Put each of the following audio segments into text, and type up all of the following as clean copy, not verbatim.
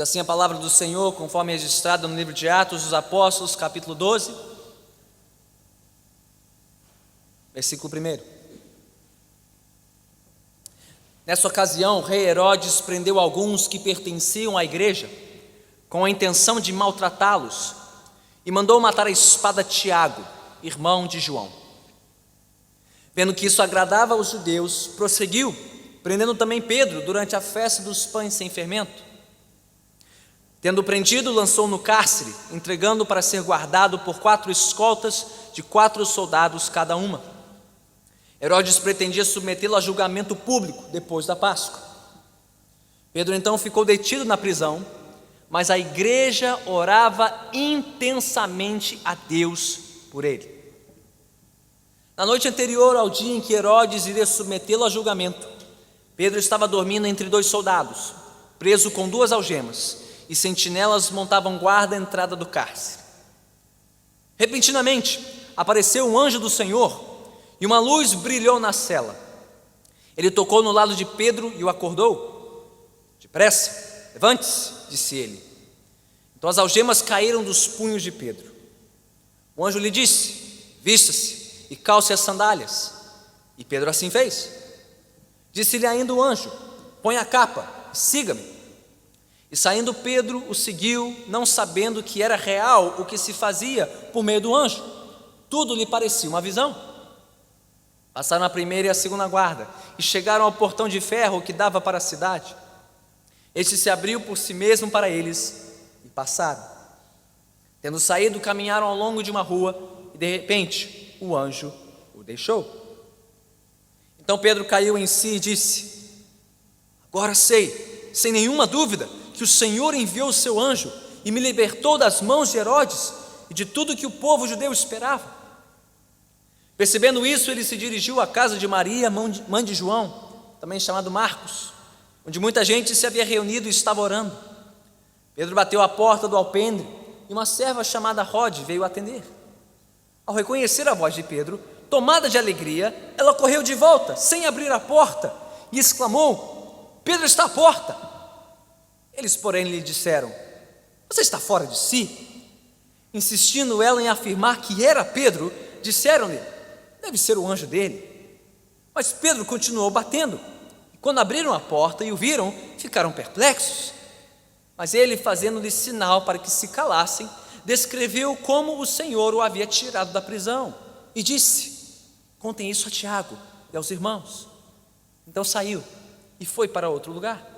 assim a palavra do Senhor, conforme é registrada no livro de Atos dos Apóstolos, capítulo 12, versículo 1. Nessa ocasião, o rei Herodes prendeu alguns que pertenciam à igreja, com a intenção de maltratá-los, e mandou matar a espada Tiago, irmão de João. Vendo que isso agradava aos judeus, prosseguiu, prendendo também Pedro durante a festa dos pães sem fermento. Tendo prendido, lançou no cárcere, entregando para ser guardado por 4 escoltas de 4 soldados cada uma. Herodes pretendia submetê-lo a julgamento público depois da Páscoa. Pedro então ficou detido na prisão, mas a igreja orava intensamente a Deus por ele. Na noite anterior ao dia em que Herodes iria submetê-lo a julgamento, Pedro estava dormindo entre 2 soldados, preso com 2 algemas, e sentinelas montavam guarda à entrada do cárcere. Repentinamente, apareceu um anjo do Senhor, e uma luz brilhou na cela. Ele tocou no lado de Pedro e o acordou. Depressa, levante-se, disse ele. Então as algemas caíram dos punhos de Pedro. O anjo lhe disse: vista-se e calce as sandálias. E Pedro assim fez. Disse-lhe ainda o anjo: põe a capa e siga-me. E saindo Pedro o seguiu, não sabendo que era real o que se fazia por meio do anjo. Tudo lhe parecia uma visão. Passaram a primeira e a segunda guarda e chegaram ao portão de ferro que dava para a cidade. Este se abriu por si mesmo para eles e passaram. Tendo saído, caminharam ao longo de uma rua e de repente o anjo o deixou. Então Pedro caiu em si e disse: agora sei, sem nenhuma dúvida, que o Senhor enviou o seu anjo e me libertou das mãos de Herodes e de tudo que o povo judeu esperava. Percebendo isso, ele se dirigiu à casa de Maria, mãe de João, também chamado Marcos, onde muita gente se havia reunido e estava orando. Pedro bateu à porta do alpendre e uma serva chamada Rode veio atender. Ao reconhecer a voz de Pedro, tomada de alegria, ela correu de volta, sem abrir a porta, e exclamou: Pedro está à porta. Eles, porém, lhe disseram: você está fora de si? Insistindo ela em afirmar que era Pedro, disseram-lhe: deve ser o anjo dele. Mas Pedro continuou batendo. E quando abriram a porta e o viram, ficaram perplexos. Mas ele, fazendo-lhe sinal para que se calassem, descreveu como o Senhor o havia tirado da prisão e disse: contem isso a Tiago e aos irmãos. Então saiu e foi para outro lugar.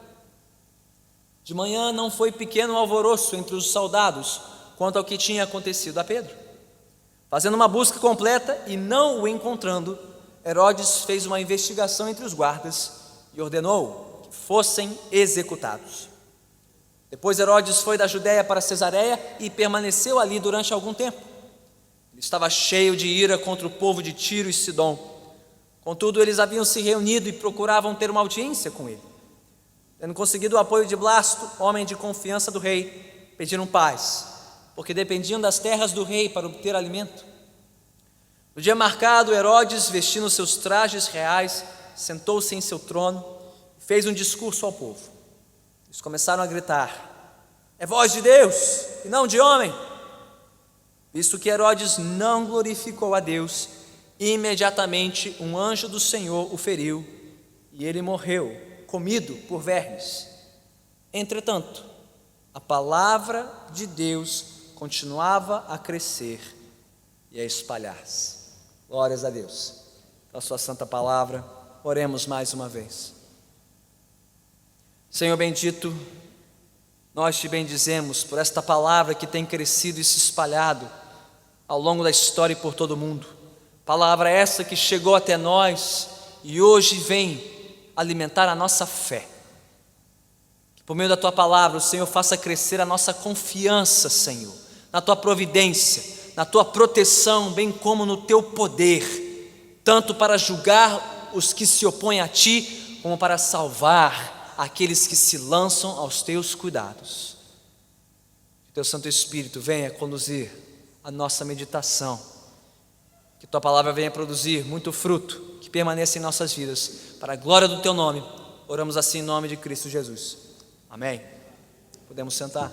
De manhã não foi pequeno alvoroço entre os soldados quanto ao que tinha acontecido a Pedro. Fazendo uma busca completa e não o encontrando, Herodes fez uma investigação entre os guardas e ordenou que fossem executados. Depois Herodes foi da Judéia para Cesareia e permaneceu ali durante algum tempo. Ele estava cheio de ira contra o povo de Tiro e Sidom. Contudo, eles haviam se reunido e procuravam ter uma audiência com ele. Tendo conseguido o apoio de Blasto, homem de confiança do rei, pediram paz, porque dependiam das terras do rei para obter alimento. No dia marcado, Herodes, vestindo seus trajes reais, sentou-se em seu trono e fez um discurso ao povo. Eles começaram a gritar: é voz de Deus e não de homem. Visto que Herodes não glorificou a Deus, imediatamente um anjo do Senhor o feriu e ele morreu, comido por vermes. Entretanto, a palavra de Deus continuava a crescer e a espalhar-se. Glórias a Deus. Pela sua santa palavra, oremos mais uma vez. Senhor bendito, nós te bendizemos por esta palavra que tem crescido e se espalhado ao longo da história e por todo o mundo. Palavra essa que chegou até nós e hoje vem alimentar a nossa fé. Que por meio da tua palavra o Senhor faça crescer a nossa confiança, Senhor, na tua providência, na tua proteção, bem como no teu poder, tanto para julgar os que se opõem a ti, como para salvar aqueles que se lançam aos teus cuidados. Que teu Santo Espírito venha conduzir a nossa meditação, que tua palavra venha produzir muito fruto, que permaneça em nossas vidas, para a glória do teu nome. Oramos assim em nome de Cristo Jesus. Amém. Podemos sentar.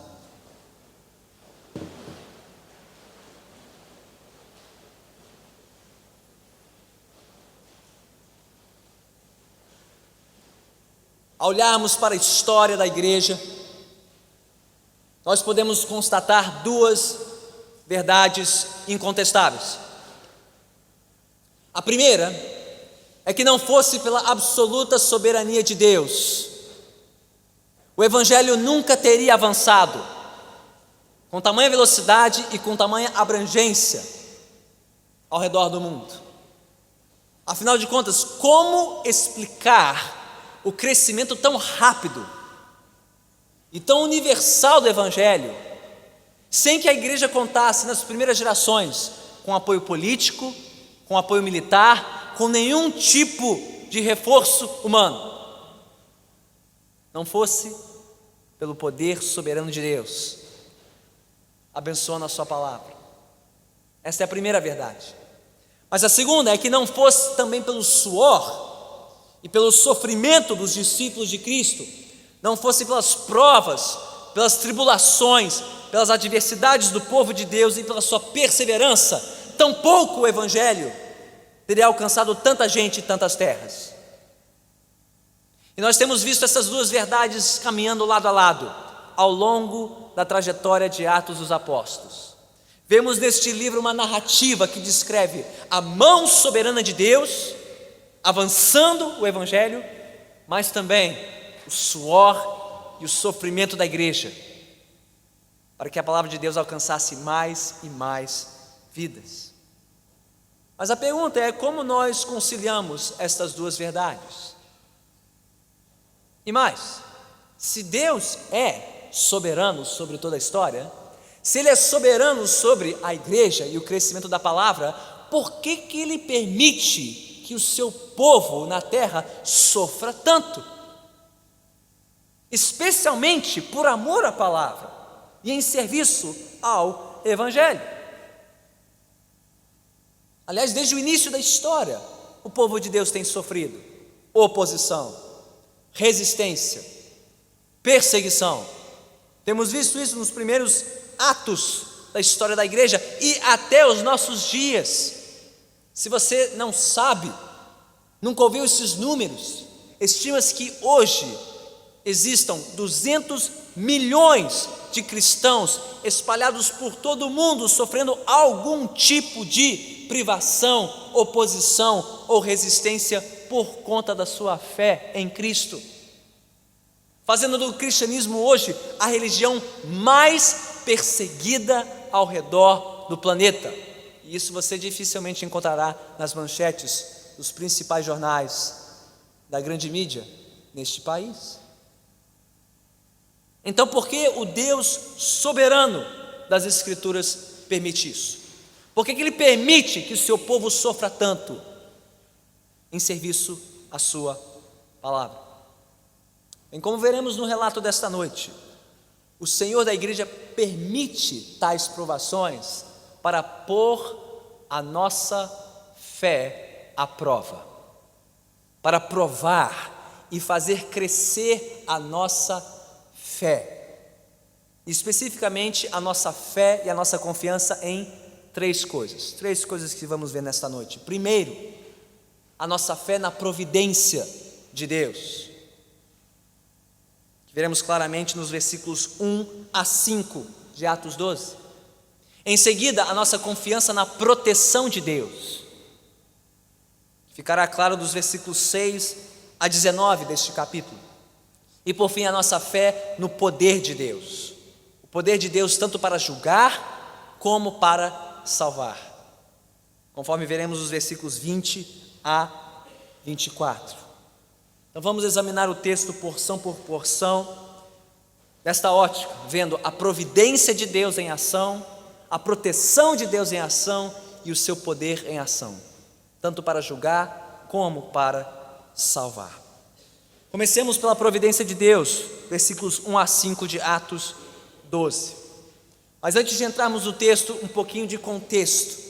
Ao olharmos para a história da igreja, nós podemos constatar duas verdades incontestáveis. A primeira é que não fosse pela absoluta soberania de Deus, o Evangelho nunca teria avançado com tamanha velocidade e com tamanha abrangência ao redor do mundo. Afinal de contas, como explicar o crescimento tão rápido e tão universal do Evangelho, sem que a igreja contasse nas primeiras gerações com apoio político, com apoio militar, com nenhum tipo de reforço humano? Não fosse pelo poder soberano de Deus, abençoando a sua palavra. Essa é a primeira verdade. Mas a segunda é que não fosse também pelo suor e pelo sofrimento dos discípulos de Cristo, não fosse pelas provas, pelas tribulações, pelas adversidades do povo de Deus e pela sua perseverança, tampouco o Evangelho teria alcançado tanta gente e tantas terras. E nós temos visto essas duas verdades caminhando lado a lado, ao longo da trajetória de Atos dos Apóstolos. Vemos neste livro uma narrativa que descreve a mão soberana de Deus avançando o Evangelho, mas também o suor e o sofrimento da igreja, para que a palavra de Deus alcançasse mais e mais vidas. Mas a pergunta é: como nós conciliamos estas duas verdades? E mais, se Deus é soberano sobre toda a história, se Ele é soberano sobre a igreja e o crescimento da palavra, por que Ele permite que o seu povo na terra sofra tanto? Especialmente por amor à palavra e em serviço ao Evangelho. Aliás, desde o início da história, o povo de Deus tem sofrido oposição, resistência, perseguição. Temos visto isso nos primeiros atos da história da igreja e até os nossos dias. Se você não sabe, nunca ouviu esses números, estima-se que hoje existam 200 milhões de cristãos espalhados por todo o mundo, sofrendo algum tipo de privação, oposição ou resistência por conta da sua fé em Cristo, fazendo do cristianismo hoje a religião mais perseguida ao redor do planeta. E isso você dificilmente encontrará nas manchetes dos principais jornais da grande mídia neste país. Então, por que o Deus soberano das Escrituras permite isso? Por que Ele permite que o seu povo sofra tanto em serviço à sua palavra? Bem, como veremos no relato desta noite, o Senhor da igreja permite tais provações para pôr a nossa fé à prova, para provar e fazer crescer a nossa fé, especificamente a nossa fé e a nossa confiança em três coisas que vamos ver nesta noite. Primeiro, a nossa fé na providência de Deus, que veremos claramente nos versículos 1 a 5 de Atos 12. Em seguida, a nossa confiança na proteção de Deus, que ficará claro dos versículos 6 a 19 deste capítulo. E por fim, a nossa fé no poder de Deus, o poder de Deus tanto para julgar como para salvar, conforme veremos os versículos 20 a 24. Então vamos examinar o texto porção por porção, desta ótica, vendo a providência de Deus em ação, a proteção de Deus em ação e o seu poder em ação, tanto para julgar como para salvar. Comecemos pela providência de Deus, versículos 1 a 5 de Atos 12. Mas antes de entrarmos no texto, um pouquinho de contexto.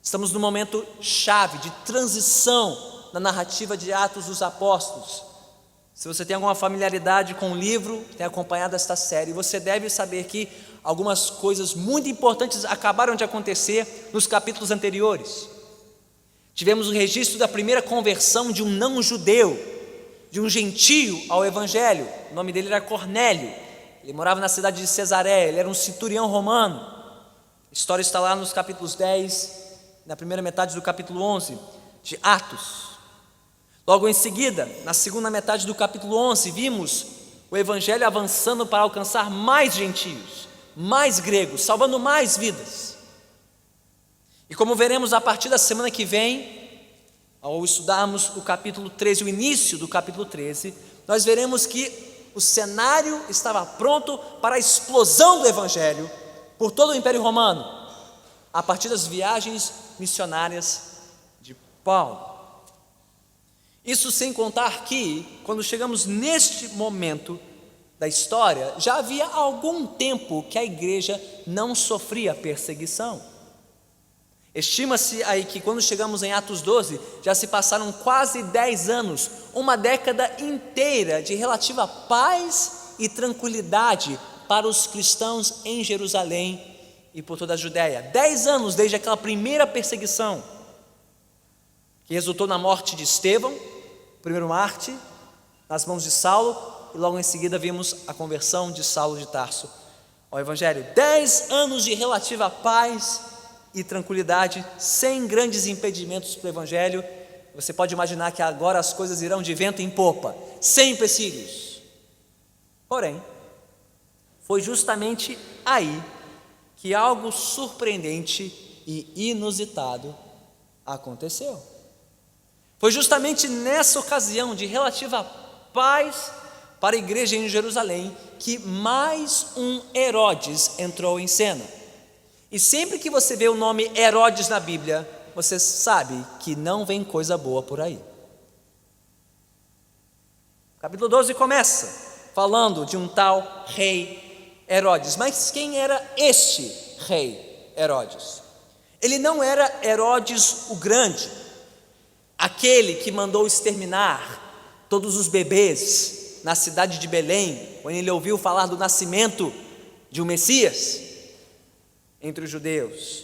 Estamos num momento chave de transição na narrativa de Atos dos Apóstolos, Se você tem alguma familiaridade com o livro, tem acompanhado esta série, você deve saber que algumas coisas muito importantes acabaram de acontecer nos capítulos anteriores. Tivemos o registro da primeira conversão de um não-judeu, de um gentio ao evangelho. O nome dele era Cornélio. Ele morava na cidade de Cesareia, ele era um centurião romano. A história está lá nos capítulos 10, na primeira metade do capítulo 11 de Atos. Logo em seguida, na segunda metade do capítulo 11, vimos o evangelho avançando para alcançar mais gentios, mais gregos, salvando mais vidas. E como veremos a partir da semana que vem, ao estudarmos o capítulo 13, o início do capítulo 13, nós veremos que o cenário estava pronto para a explosão do evangelho por todo o Império Romano, a partir das viagens missionárias de Paulo. Isso sem contar que, quando chegamos neste momento da história, já havia algum tempo que a igreja não sofria perseguição. Estima-se aí que quando chegamos em Atos 12, já se passaram quase 10 anos, uma década inteira de relativa paz e tranquilidade para os cristãos em Jerusalém e por toda a Judéia. 10 anos desde aquela primeira perseguição, que resultou na morte de Estevão, o primeiro mártir, nas mãos de Saulo, e logo em seguida vimos a conversão de Saulo de Tarso ao Evangelho. 10 anos de relativa paz e tranquilidade, sem grandes impedimentos para o Evangelho. Você pode imaginar que agora as coisas irão de vento em popa, sem empecilhos. Porém, foi justamente aí que algo surpreendente e inusitado aconteceu. Foi justamente nessa ocasião de relativa paz para a igreja em Jerusalém que mais um Herodes entrou em cena. E sempre que você vê o nome Herodes na Bíblia, você sabe que não vem coisa boa por aí. O capítulo 12 começa falando de um tal rei Herodes. Mas quem era este rei Herodes? Ele não era Herodes o Grande, aquele que mandou exterminar todos os bebês na cidade de Belém, quando ele ouviu falar do nascimento de um Messias entre os judeus.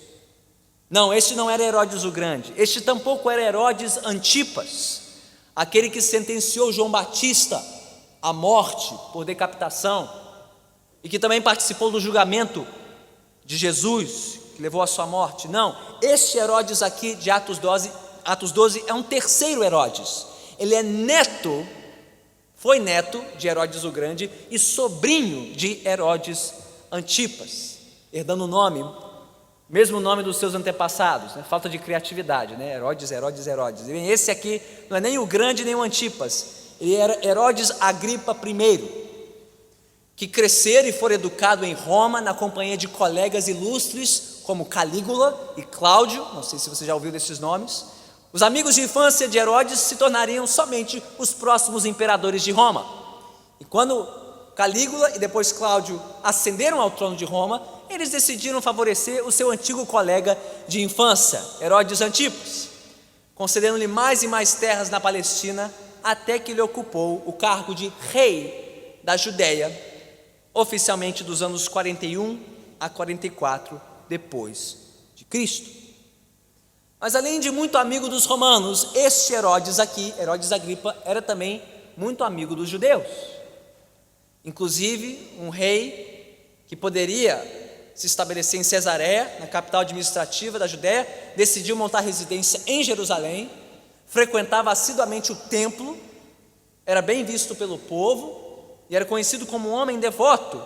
Não, este não era Herodes o Grande. Este tampouco era Herodes Antipas, aquele que sentenciou João Batista à morte por decapitação e que também participou do julgamento de Jesus, que levou à sua morte. Não, este Herodes aqui de Atos 12 é um terceiro Herodes. Ele é foi neto de Herodes o Grande e sobrinho de Herodes Antipas, herdando o nome, mesmo nome dos seus antepassados, né? Falta de criatividade, né? Herodes. E esse aqui não é nem o Grande nem o Antipas, ele era Herodes Agripa I, que crescera e for educado em Roma na companhia de colegas ilustres como Calígula e Cláudio. Não sei se você já ouviu desses nomes. Os amigos de infância de Herodes se tornariam somente os próximos imperadores de Roma. E quando Calígula e depois Cláudio ascenderam ao trono de Roma, eles decidiram favorecer o seu antigo colega de infância, Herodes Antipas, concedendo-lhe mais e mais terras na Palestina, até que ele ocupou o cargo de rei da Judéia, oficialmente dos anos 41 a 44 depois de Cristo. Mas além de muito amigo dos romanos, este Herodes aqui, Herodes Agripa, era também muito amigo dos judeus. Inclusive, um rei que poderia se estabelecer em Cesareia, na capital administrativa da Judéia, decidiu montar residência em Jerusalém, frequentava assiduamente o templo, era bem visto pelo povo e era conhecido como um homem devoto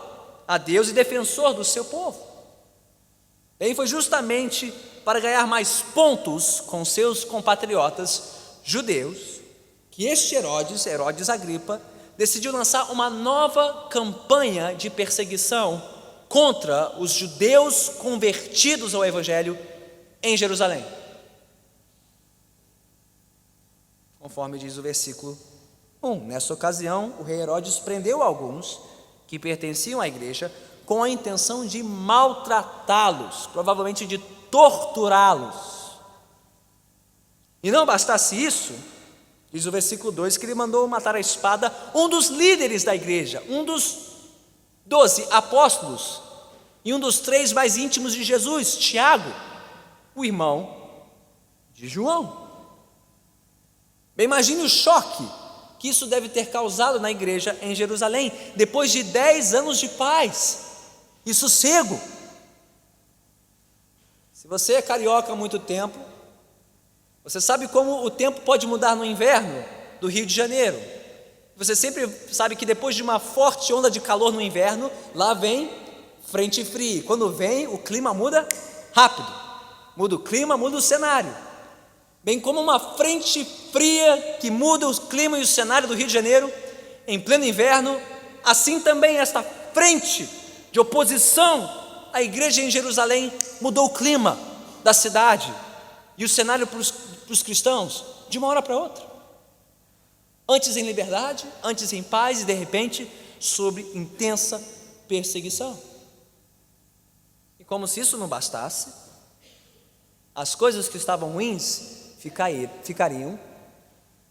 a Deus e defensor do seu povo. Bem, foi justamente para ganhar mais pontos com seus compatriotas judeus que este Herodes Agripa, decidiu lançar uma nova campanha de perseguição contra os judeus convertidos ao Evangelho em Jerusalém. Conforme diz o versículo 1, nessa ocasião o rei Herodes prendeu alguns que pertenciam à igreja com a intenção de maltratá-los, provavelmente de torturá-los. E não bastasse isso, Diz o versículo 2 que ele mandou matar a espada um dos líderes da igreja, um dos 12 apóstolos e um dos 3 mais íntimos de Jesus, Tiago, o irmão de João. Bem, imagine o choque que isso deve ter causado na igreja em Jerusalém, depois de 10 anos de paz e sossego. Se você é carioca há muito tempo, você sabe como o tempo pode mudar no inverno do Rio de Janeiro. Você sempre sabe que depois de uma forte onda de calor no inverno, lá vem frente fria. Quando vem, o clima muda rápido. Muda o clima, muda o cenário. Bem como uma frente fria que muda o clima e o cenário do Rio de Janeiro em pleno inverno, assim também esta frente de oposição à igreja em Jerusalém mudou o clima da cidade e o cenário para os cristãos de uma hora para outra. Antes em liberdade, antes em paz e de repente sob intensa perseguição. E como se isso não bastasse, as coisas que estavam ruins ficariam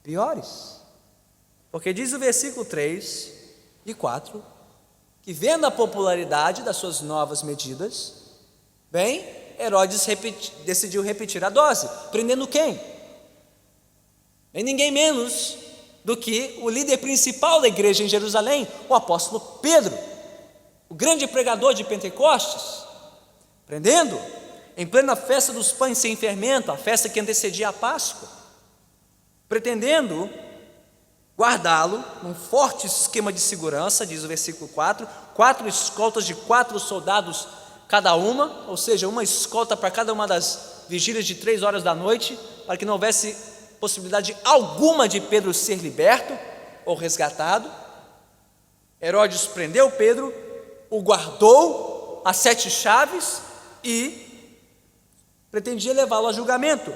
piores. Porque diz o versículo 3 e 4 que, vendo a popularidade das suas novas medidas, bem, Herodes decidiu repetir a dose, prendendo quem? Bem, ninguém menos do que o líder principal da igreja em Jerusalém, o apóstolo Pedro, o grande pregador de Pentecostes, prendendo em plena festa dos pães sem fermento, a festa que antecedia a Páscoa, pretendendo guardá-lo num forte esquema de segurança, diz o versículo 4 escoltas de 4 soldados cada uma, ou seja, uma escolta para cada uma das vigílias de 3 horas da noite, para que não houvesse possibilidade alguma de Pedro ser liberto ou resgatado. Herodes prendeu Pedro, o guardou a 7 chaves e pretendia levá-lo a julgamento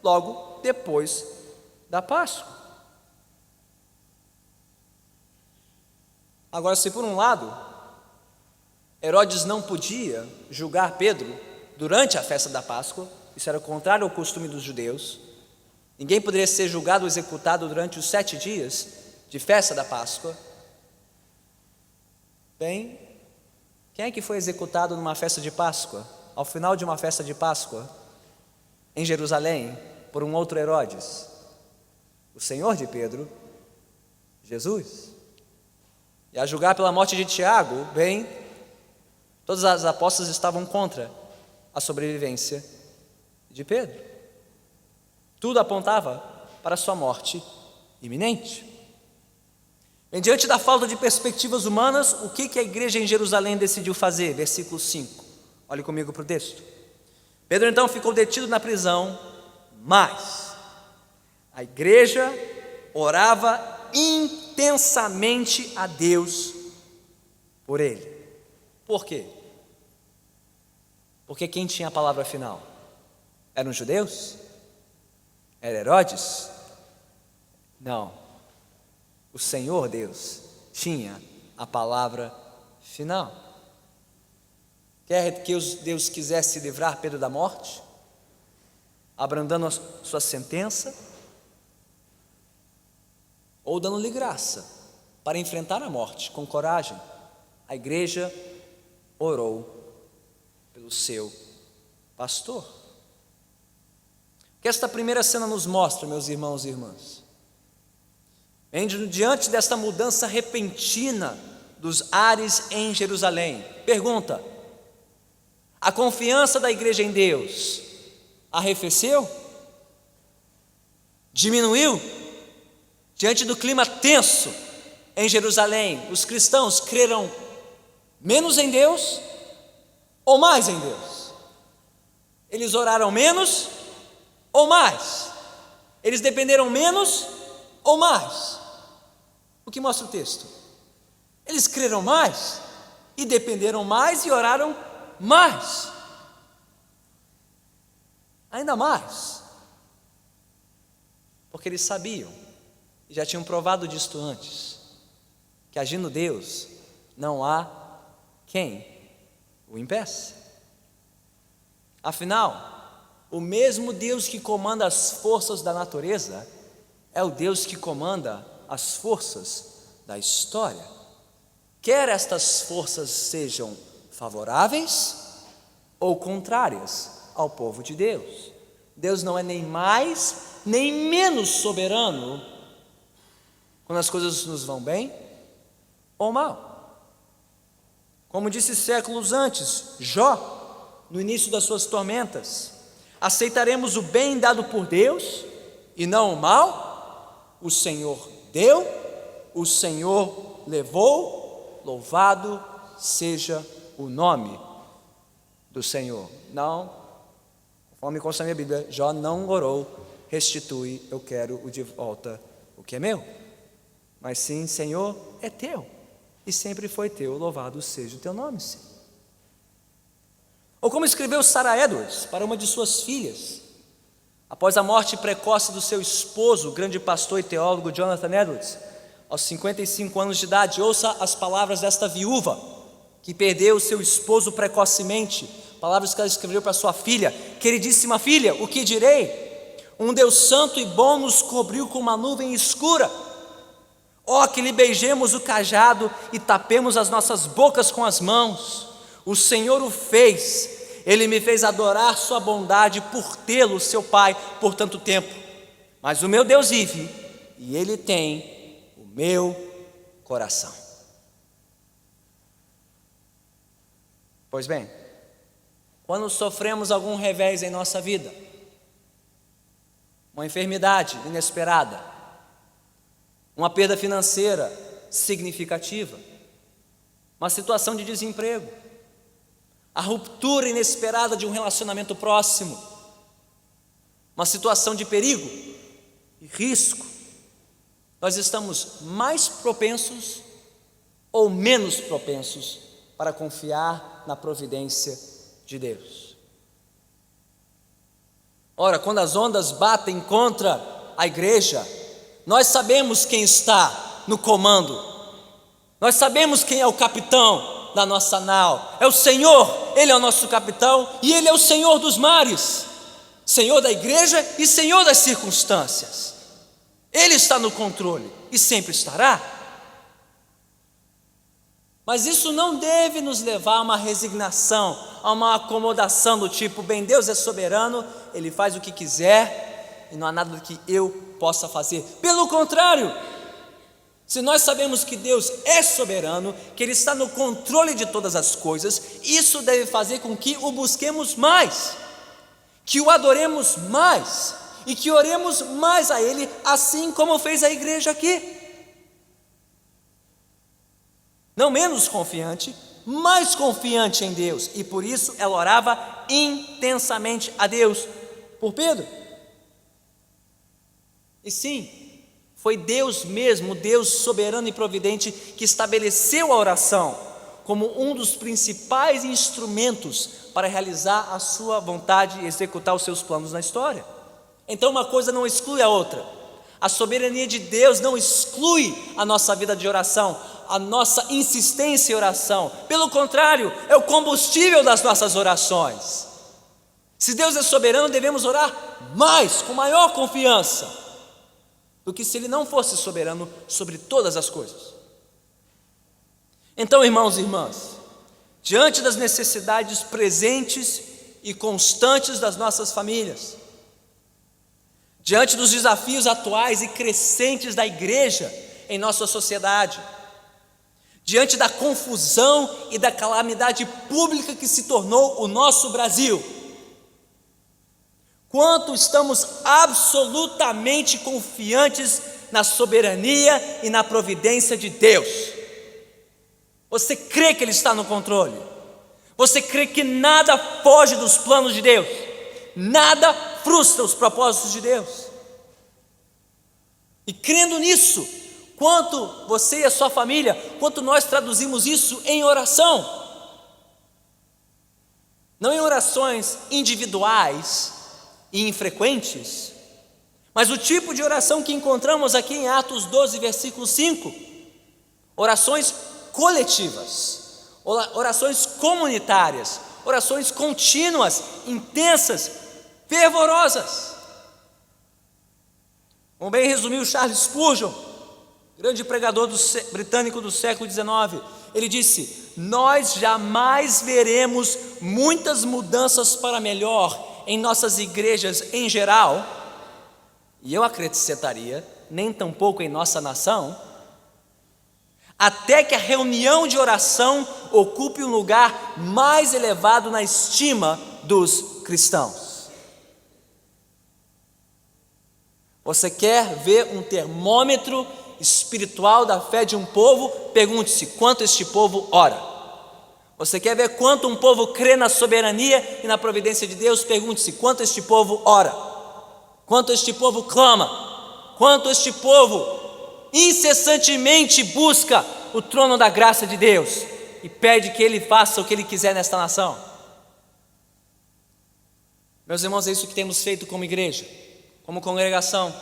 logo depois da Páscoa. Agora, se por um lado Herodes não podia julgar Pedro durante a festa da Páscoa, isso era contrário ao costume dos judeus, ninguém poderia ser julgado ou executado durante os 7 dias de festa da Páscoa. Bem, quem é que foi executado numa festa de Páscoa, ao final de uma festa de Páscoa, em Jerusalém, por um outro Herodes? O Senhor de Pedro, Jesus. E a julgar pela morte de Tiago, bem, todas as apostas estavam contra a sobrevivência de Pedro. Tudo apontava para a sua morte iminente. E diante da falta de perspectivas humanas, o que a igreja em Jerusalém decidiu fazer? Versículo 5. Olhe comigo para o texto. Pedro então ficou detido na prisão, mas a igreja orava intensamente a Deus por ele. Por quê? Porque quem tinha a palavra final? Eram os judeus? Era Herodes? Não. O Senhor Deus tinha a palavra final. Quer que Deus quisesse livrar Pedro da morte, abrandando a sua sentença, ou dando-lhe graça para enfrentar a morte com coragem, a igreja orou pelo seu pastor. O que esta primeira cena nos mostra, meus irmãos e irmãs? Diante desta mudança repentina dos ares em Jerusalém, pergunta: a confiança da igreja em Deus arrefeceu? Diminuiu? Diante do clima tenso em Jerusalém, os cristãos creram menos em Deus ou mais em Deus? Eles oraram menos ou mais? Eles dependeram menos ou mais? O que mostra o texto? Eles creram mais e dependeram mais e oraram mais. Ainda mais, porque eles sabiam, e já tinham provado disto antes, que agindo Deus, não há quem o impeça. Afinal, o mesmo Deus que comanda as forças da natureza é o Deus que comanda as forças da história. Quer estas forças sejam favoráveis ou contrárias ao povo de Deus. Deus não é nem mais nem menos soberano quando as coisas nos vão bem ou mal. Como disse séculos antes Jó, no início das suas tormentas: aceitaremos o bem dado por Deus e não o mal? O Senhor deu, o Senhor levou, louvado seja o nome do Senhor. Não, conforme consta na minha Bíblia, Jó não orou: restitui, eu quero de volta o que é meu. Mas sim: Senhor, é teu, e sempre foi teu, louvado seja o teu nome, Senhor. Ou como escreveu Sarah Edwards para uma de suas filhas, após a morte precoce do seu esposo, o grande pastor e teólogo Jonathan Edwards, aos 55 anos de idade. Ouça as palavras desta viúva, que perdeu seu esposo precocemente, palavras que ela escreveu para sua filha: queridíssima filha, o que direi? Um Deus santo e bom nos cobriu com uma nuvem escura. Ó, que lhe beijemos o cajado e tapemos as nossas bocas com as mãos. O Senhor o fez, Ele me fez adorar sua bondade por tê-lo, seu pai, por tanto tempo. Mas o meu Deus vive e Ele tem o meu coração. Pois bem, quando sofremos algum revés em nossa vida, uma enfermidade inesperada, uma perda financeira significativa, uma situação de desemprego, a ruptura inesperada de um relacionamento próximo, uma situação de perigo e risco, nós estamos mais propensos ou menos propensos para confiar na providência de Deus. Ora, quando as ondas batem contra a igreja, nós sabemos quem está no comando, nós sabemos quem é o capitão da nossa nau. É o Senhor, Ele é o nosso capitão e Ele é o Senhor dos mares, Senhor da igreja e Senhor das circunstâncias. Ele está no controle e sempre estará. Mas isso não deve nos levar a uma resignação, a uma acomodação do tipo: bem, Deus é soberano, Ele faz o que quiser e não há nada que eu possa fazer. Pelo contrário, se nós sabemos que Deus é soberano, que Ele está no controle de todas as coisas, isso deve fazer com que o busquemos mais, que o adoremos mais e que oremos mais a Ele, assim como fez a igreja aqui. Não menos confiante, mais confiante em Deus, e por isso ela orava intensamente a Deus por Pedro. E sim, foi Deus mesmo, Deus soberano e providente, que estabeleceu a oração como um dos principais instrumentos para realizar a sua vontade e executar os seus planos na história. Então uma coisa não exclui a outra. A soberania de Deus não exclui a nossa vida de oração, a nossa insistência em oração. Pelo contrário, é o combustível das nossas orações. Se Deus é soberano, devemos orar mais, com maior confiança, do que se Ele não fosse soberano sobre todas as coisas. Então, irmãos e irmãs, diante das necessidades presentes e constantes das nossas famílias, diante dos desafios atuais e crescentes da igreja em nossa sociedade, diante da confusão e da calamidade pública que se tornou o nosso Brasil, quanto estamos absolutamente confiantes na soberania e na providência de Deus. Você crê que Ele está no controle? Você crê que nada foge dos planos de Deus? Nada frustra os propósitos de Deus? E crendo nisso, quanto você e a sua família, quanto nós traduzimos isso em oração? Não em orações individuais e infrequentes, mas o tipo de oração que encontramos aqui em Atos 12, versículo 5, orações coletivas, orações comunitárias, orações contínuas, intensas, fervorosas. Como bem resumiu Charles Spurgeon, grande pregador britânico do século XIX, ele disse: nós jamais veremos muitas mudanças para melhor em nossas igrejas em geral, e eu acrescentaria, nem tampouco em nossa nação, até que a reunião de oração ocupe um lugar mais elevado na estima dos cristãos. Você quer ver um termômetro espiritual da fé de um povo? Pergunte-se quanto este povo ora. Você quer ver quanto um povo crê na soberania e na providência de Deus? Pergunte-se quanto este povo ora, quanto este povo clama, quanto este povo incessantemente busca o trono da graça de Deus e pede que Ele faça o que Ele quiser nesta nação. Meus irmãos, é isso que temos feito como igreja, como congregação.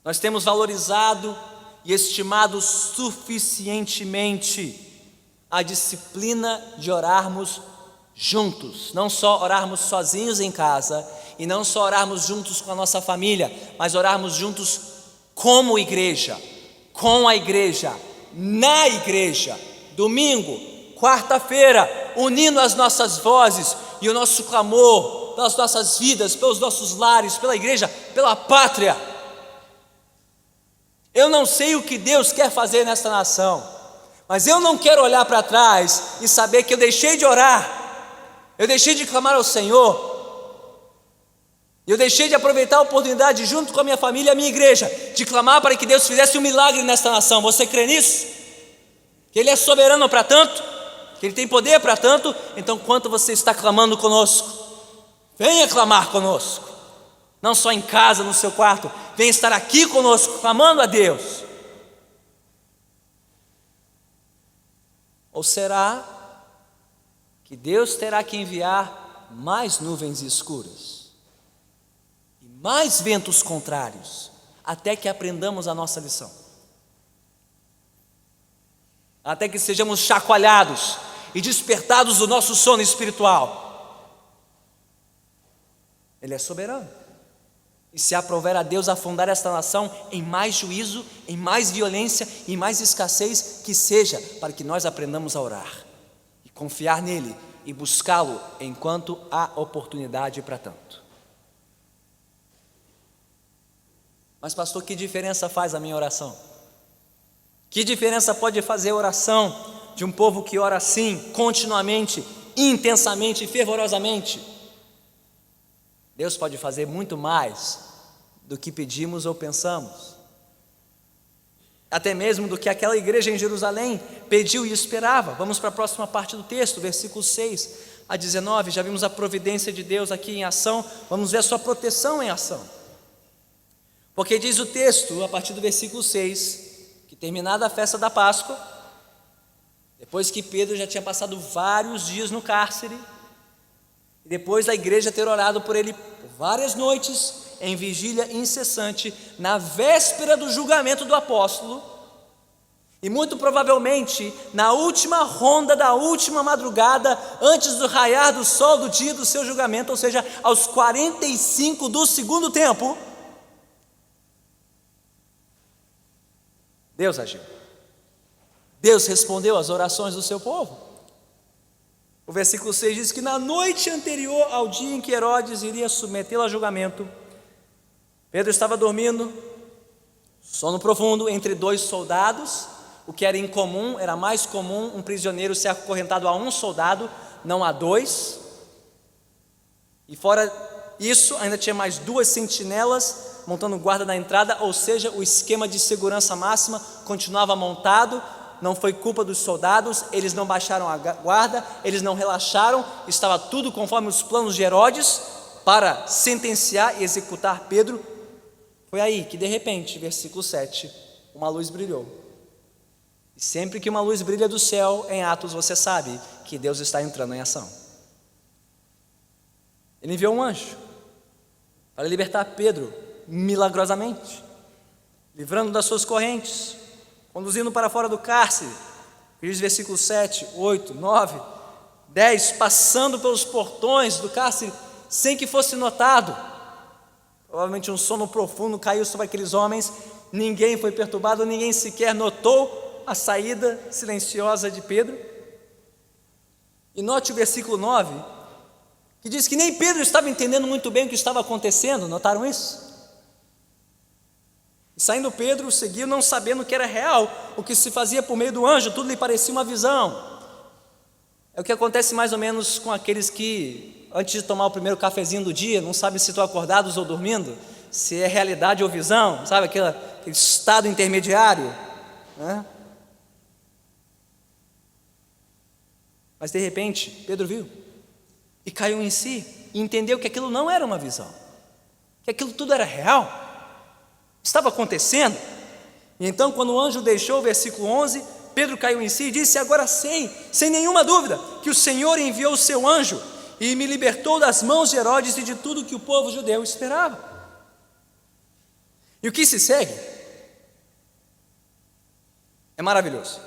Nós temos valorizado e estimado suficientemente a disciplina de orarmos juntos, não só orarmos sozinhos em casa, e não só orarmos juntos com a nossa família, mas orarmos juntos como igreja, com a igreja, na igreja, domingo, quarta-feira, unindo as nossas vozes e o nosso clamor pelas nossas vidas, pelos nossos lares, pela igreja, pela pátria. Eu não sei o que Deus quer fazer nesta nação, mas eu não quero olhar para trás e saber que eu deixei de orar, eu deixei de clamar ao Senhor, eu deixei de aproveitar a oportunidade junto com a minha família e a minha igreja, de clamar para que Deus fizesse um milagre nesta nação. Você crê nisso? Que Ele é soberano para tanto? Que Ele tem poder para tanto? Então quanto você está clamando conosco? Venha clamar conosco, não só em casa, no seu quarto, venha estar aqui conosco, clamando a Deus. Ou será que Deus terá que enviar mais nuvens escuras e mais ventos contrários, até que aprendamos a nossa lição, até que sejamos chacoalhados e despertados do nosso sono espiritual? Ele é soberano, e se aprouver a Deus afundar esta nação em mais juízo, em mais violência, em mais escassez, que seja para que nós aprendamos a orar e confiar nele e buscá-lo enquanto há oportunidade para tanto. Mas pastor, que diferença faz a minha oração? Que diferença pode fazer a oração de um povo que ora assim, continuamente, intensamente e fervorosamente? Deus pode fazer muito mais do que pedimos ou pensamos, até mesmo do que aquela igreja em Jerusalém pediu e esperava. Vamos para a próxima parte do texto, versículos 6 a 19, já vimos a providência de Deus aqui em ação, vamos ver a sua proteção em ação, porque diz o texto, a partir do versículo 6, que terminada a festa da Páscoa, depois que Pedro já tinha passado vários dias no cárcere, e depois da igreja ter orado por ele por várias noites, em vigília incessante, na véspera do julgamento do apóstolo, e muito provavelmente na última ronda da última madrugada, antes do raiar do sol do dia do seu julgamento, ou seja, aos 45 do segundo tempo, Deus agiu. Deus respondeu às orações do seu povo. O versículo 6 diz que na noite anterior ao dia em que Herodes iria submetê-lo a julgamento, Pedro estava dormindo, sono profundo, entre dois soldados, o que era incomum, era mais comum um prisioneiro ser acorrentado a um soldado, não a dois, e fora isso ainda tinha mais duas sentinelas montando guarda na entrada, ou seja, o esquema de segurança máxima continuava montado. Não foi culpa dos soldados, eles não baixaram a guarda, eles não relaxaram, estava tudo conforme os planos de Herodes para sentenciar e executar Pedro. Foi aí que de repente, versículo 7, uma luz brilhou. E sempre que uma luz brilha do céu em Atos, você sabe que Deus está entrando em ação. Ele enviou um anjo para libertar Pedro milagrosamente, livrando das suas correntes, conduzindo para fora do cárcere, diz versículos 7, 8, 9, 10, passando pelos portões do cárcere sem que fosse notado. Provavelmente um sono profundo caiu sobre aqueles homens. Ninguém foi perturbado, ninguém sequer notou a saída silenciosa de Pedro. E note o versículo 9, que diz que nem Pedro estava entendendo muito bem o que estava acontecendo. Notaram isso? E saindo Pedro seguiu, não sabendo que era real o que se fazia por meio do anjo, tudo lhe parecia uma visão. É o que acontece mais ou menos com aqueles que, antes de tomar o primeiro cafezinho do dia, não sabem se estão acordados ou dormindo, se é realidade ou visão, sabe, aquele estado intermediário, né? Mas de repente, Pedro viu e caiu em si e entendeu que aquilo não era uma visão, que aquilo tudo era real, estava acontecendo. E então, quando o anjo deixou, versículo 11, Pedro caiu em si e disse: agora sei, sem nenhuma dúvida, que o Senhor enviou o seu anjo e me libertou das mãos de Herodes e de tudo que o povo judeu esperava. E o que se segue é maravilhoso,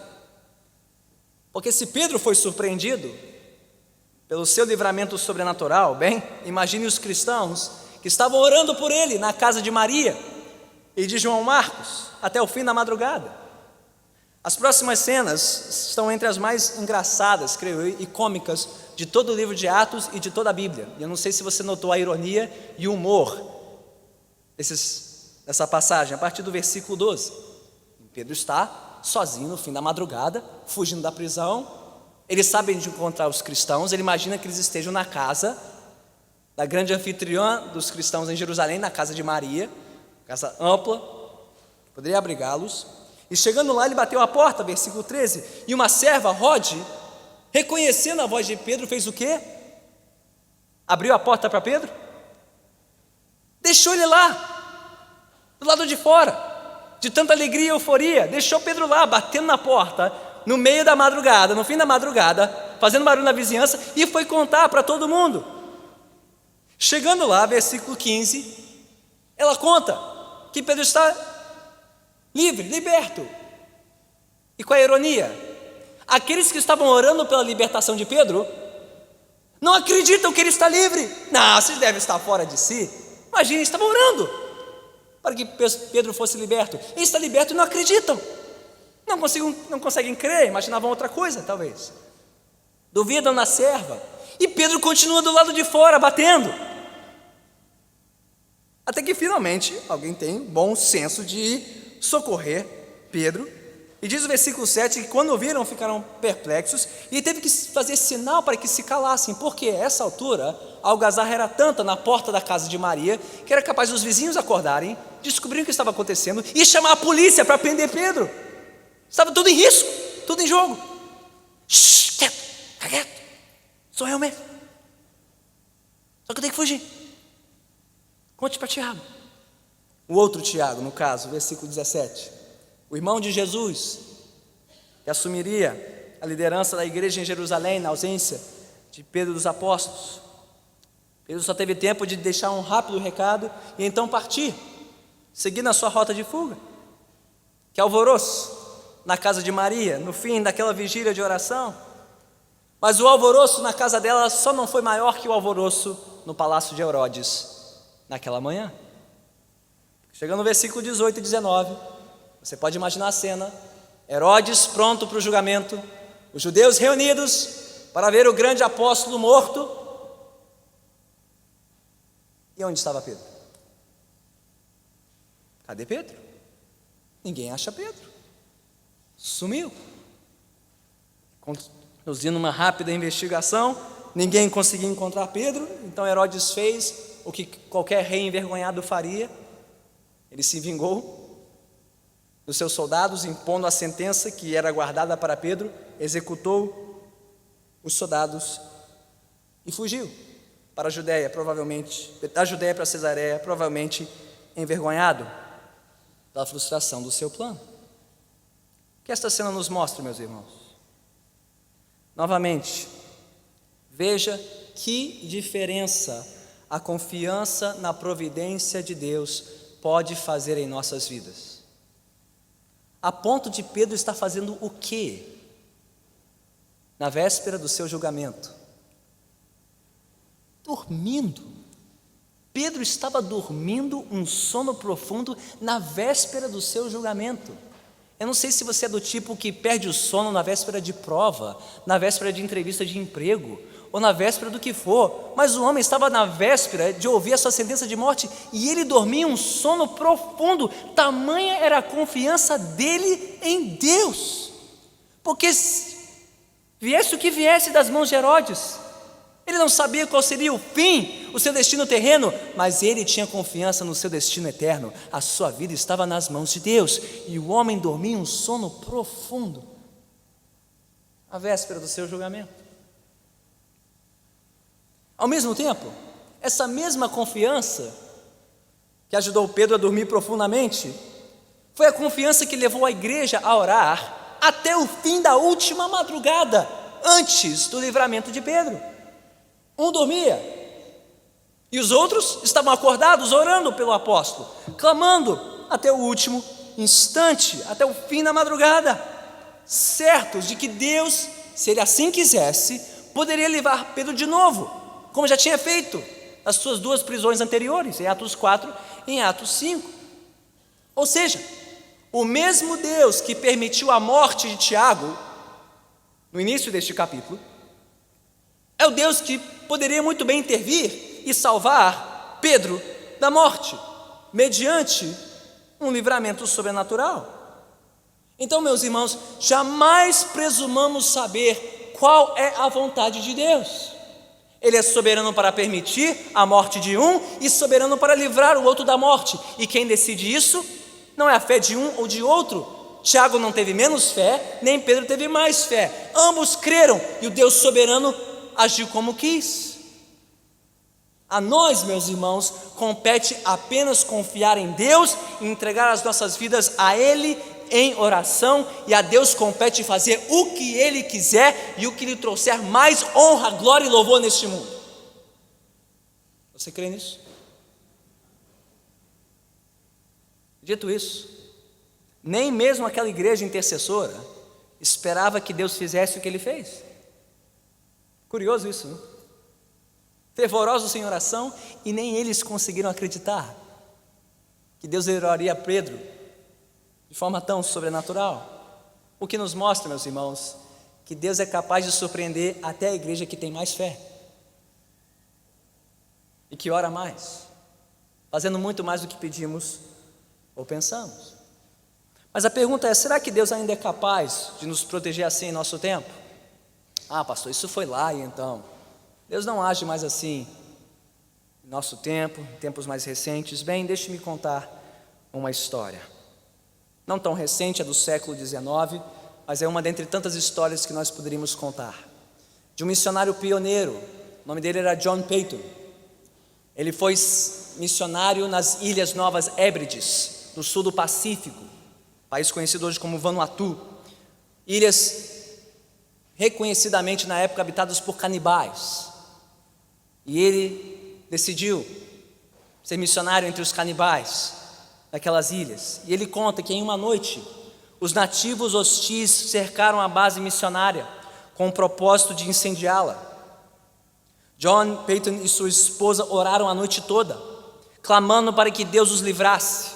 porque se Pedro foi surpreendido pelo seu livramento sobrenatural, bem, imagine os cristãos que estavam orando por ele na casa de Maria e de João Marcos até o fim da madrugada. As próximas cenas estão entre as mais engraçadas, creio eu, e cômicas de todo o livro de Atos e de toda a Bíblia. E eu não sei se você notou a ironia e o humor dessa passagem, a partir do versículo 12. Pedro está sozinho no fim da madrugada, fugindo da prisão. Ele sabe de encontrar os cristãos, ele imagina que eles estejam na casa da grande anfitriã dos cristãos em Jerusalém, na casa de Maria, casa ampla, que poderia abrigá-los. E chegando lá, ele bateu a porta, versículo 13, e uma serva, Rode, reconhecendo a voz de Pedro, fez o quê? Abriu a porta para Pedro, deixou ele lá, do lado de fora, de tanta alegria e euforia, deixou Pedro lá, batendo na porta, no meio da madrugada, no fim da madrugada, fazendo barulho na vizinhança, e foi contar para todo mundo. Chegando lá, versículo 15, ela conta que Pedro está livre, liberto. E qual é a ironia? Aqueles que estavam orando pela libertação de Pedro não acreditam que ele está livre. Não, vocês devem estar fora de si. Imagina, estavam orando para que Pedro fosse liberto. Ele está liberto e não acreditam. Não conseguem crer, imaginavam outra coisa, talvez. Duvidam na serva. E Pedro continua do lado de fora, batendo. Até que finalmente alguém tem bom senso de socorrer Pedro, e diz o versículo 7 que quando ouviram ficaram perplexos e teve que fazer sinal para que se calassem, porque a essa altura a algazarra era tanta na porta da casa de Maria que era capaz dos vizinhos acordarem, descobrirem o que estava acontecendo e chamar a polícia para prender Pedro. Estava tudo em risco, tudo em jogo. Shhh, quieto, fica quieto, sou eu mesmo, só que eu tenho que fugir. Conte para Tiago, o outro Tiago, no caso, versículo 17, o irmão de Jesus, que assumiria a liderança da igreja em Jerusalém, na ausência de Pedro dos apóstolos. Pedro só teve tempo de deixar um rápido recado e então partir, seguindo a sua rota de fuga. Que alvoroço na casa de Maria, no fim daquela vigília de oração. Mas o alvoroço na casa dela só não foi maior que o alvoroço no palácio de Herodes naquela manhã. Chegando no versículo 18 e 19, você pode imaginar a cena: Herodes pronto para o julgamento, os judeus reunidos para ver o grande apóstolo morto. E onde estava Pedro? Cadê Pedro? Ninguém acha Pedro, sumiu. Conduzindo uma rápida investigação, ninguém conseguiu encontrar Pedro. Então Herodes fez o que qualquer rei envergonhado faria. Ele se vingou dos seus soldados, impondo a sentença que era guardada para Pedro, executou os soldados e fugiu para a Judéia, provavelmente, da Judéia para Cesareia, provavelmente envergonhado pela frustração do seu plano. O que esta cena nos mostra, meus irmãos? Novamente, veja que diferença a confiança na providência de Deus pode fazer em nossas vidas. A ponto de Pedro estar fazendo o quê? Na véspera do seu julgamento? Dormindo. Pedro estava dormindo um sono profundo na véspera do seu julgamento. Eu não sei se você é do tipo que perde o sono na véspera de prova, na véspera de entrevista de emprego, ou na véspera do que for, mas o homem estava na véspera de ouvir a sua sentença de morte, e ele dormia um sono profundo, tamanha era a confiança dele em Deus, porque viesse o que viesse das mãos de Herodes, ele não sabia qual seria o fim, o seu destino terreno, mas ele tinha confiança no seu destino eterno. A sua vida estava nas mãos de Deus, e o homem dormia um sono profundo, à véspera do seu julgamento. Ao mesmo tempo, essa mesma confiança que ajudou Pedro a dormir profundamente, foi a confiança que levou a igreja a orar até o fim da última madrugada, antes do livramento de Pedro. Um dormia, e os outros estavam acordados, orando pelo apóstolo, clamando até o último instante, até o fim da madrugada, certos de que Deus, se Ele assim quisesse, poderia livrar Pedro de novo, como já tinha feito nas suas duas prisões anteriores, em Atos 4 e em Atos 5. Ou seja, o mesmo Deus que permitiu a morte de Tiago, no início deste capítulo, é o Deus que poderia muito bem intervir e salvar Pedro da morte, mediante um livramento sobrenatural. Então, meus irmãos, jamais presumamos saber qual é a vontade de Deus. Ele é soberano para permitir a morte de um e soberano para livrar o outro da morte. E quem decide isso não é a fé de um ou de outro. Tiago não teve menos fé, nem Pedro teve mais fé. Ambos creram e o Deus soberano agiu como quis. A nós, meus irmãos, compete apenas confiar em Deus e entregar as nossas vidas a Ele em oração, e a Deus compete fazer o que Ele quiser e o que lhe trouxer mais honra, glória e louvor neste mundo. Você crê nisso? Dito isso, nem mesmo aquela igreja intercessora esperava que Deus fizesse o que Ele fez. Curioso isso, não? Fervorosos em oração, e nem eles conseguiram acreditar que Deus livraria a Pedro de forma tão sobrenatural. O que nos mostra, meus irmãos, que Deus é capaz de surpreender até a igreja que tem mais fé e que ora mais, fazendo muito mais do que pedimos ou pensamos. Mas a pergunta é: será que Deus ainda é capaz de nos proteger assim em nosso tempo? Ah, pastor, isso foi lá e então Deus não age mais assim em nosso tempo, em tempos mais recentes. Bem, deixe-me contar uma história. Não tão recente, é do século XIX, mas é uma dentre tantas histórias que nós poderíamos contar. De um missionário pioneiro, o nome dele era John Paton. Ele foi missionário nas Ilhas Novas Hébrides, no sul do Pacífico, país conhecido hoje como Vanuatu. Ilhas reconhecidamente na época habitadas por canibais. E ele decidiu ser missionário entre os canibais daquelas ilhas. E ele conta que em uma noite, os nativos hostis cercaram a base missionária com o propósito de incendiá-la. John Paton e sua esposa oraram a noite toda, clamando para que Deus os livrasse.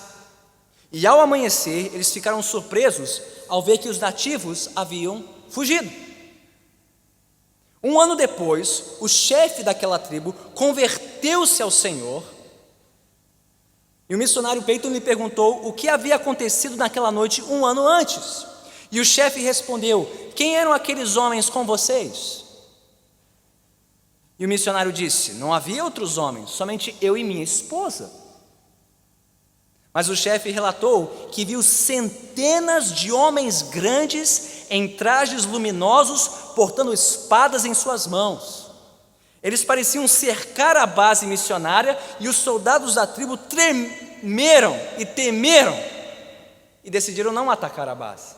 E ao amanhecer, eles ficaram surpresos ao ver que os nativos haviam fugido. Um ano depois, o chefe daquela tribo converteu-se ao Senhor, e o missionário Paton lhe perguntou o que havia acontecido naquela noite um ano antes. E o chefe respondeu: quem eram aqueles homens com vocês? E o missionário disse: não havia outros homens, somente eu e minha esposa. Mas o chefe relatou que viu centenas de homens grandes em trajes luminosos, portando espadas em suas mãos. Eles pareciam cercar a base missionária, e os soldados da tribo tremeram e temeram e decidiram não atacar a base.